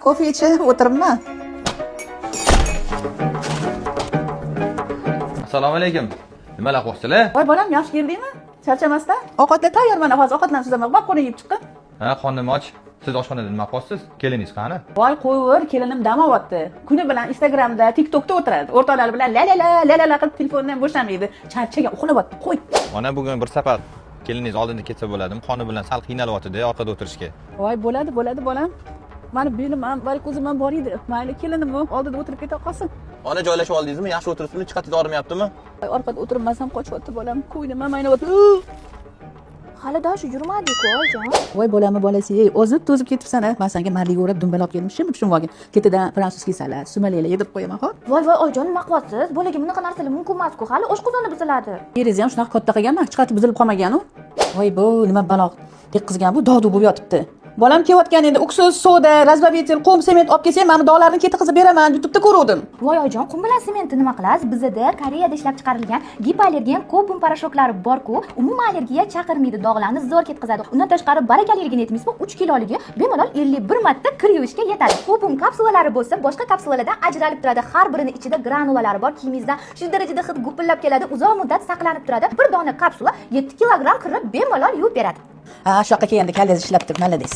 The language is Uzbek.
kofe ichib o'tiribman. Assalomu alaykum. Nimalar qilyapsizlar? Voy bolam, yaxshi keldingmi? Charchamasdan. Ovqatlar tayyor, mana hozir ovqatlanib sizaman. Bak, qo'lni yeb chiqqan. Ha, qornim och. Siz oshxonada nima qilyapsiz? Keliningiz qani? Voy qo'yver, kelinim dam olyapti. Kuni bilan Instagramda, TikTokda o'tiradi. O'rtoqlari bilan la qilib telefondan bo'shamaydi. Charchagan, uxlayapti. Qo'y. Mana bugun bir safar keliningiz oldinda ketsa bo'ladimi? Qoni bilan sal qiynalyapti-da orqada o'tirishga. Voy bo'ladi bolam. Mani belim ham, variko'zim ham bor edi. Mayli, kelinim oldida o'tirib keta qolsin. Ona joylashib oldingizmi? Yaxshi o'tiribsizmi? Chiqatingiz og'rimayaptimi? Orqada o'tirmasam qochyapti bolam. Ko'nglim ham aynayapti. Hali daha shu yurmadik-ku, oyijon. Voy bolamni bolasi, ey, o'zib to'zib ketibsan-a. Men senga marliga o'rab dumbalab olib keldim. Shim tushunib olgin. Ketidan fransuskiy salat, sumalaklar yedirib qo'yaman, xo'p? Voy oyijon, nima qilyapsiz? Bolaga bunaqa narsalar mumkin emas-ku. Hali oshqozoni buziladi. Yeringizni ham shunaqa katta qilganman, chiqatib buzilib qolmagan-u. Voy bu nima balo qizgan bu, dog'du bo'lib yotibdi. Bolam kelayotgan endi uksus, soda, razbavitel, qum, sement olib kelsang, men dog'larni ketkizib beraman, YouTube'da ko'rdim. Voy oyijon, qum bilan sementni nima qilasiz? Bizda Koreyada ishlab chiqarilgan gipoallergen kopum parashoklari bor-ku, umuman allergiya chaqirmaydi, dog'larni zo'r ketkazadi. Undan tashqari barakali allergen aytmaysizmi? 3 kiloligi bemalol 51 marta kir yuvishga yetadi. Kopum kapsulalari bo'lsa, boshqa kapsulalardan ajralib turadi. Har birining ichida granulalari bor. Kiyimingizdan shu darajada hid gupillab keladi, uzoq muddat saqlanib turadi. Bir dona kapsula 7 kilogramm kirib bemalol yuvib beradi. Ha, shu yoqqa kelganda kallangizni ishlab turib, malades.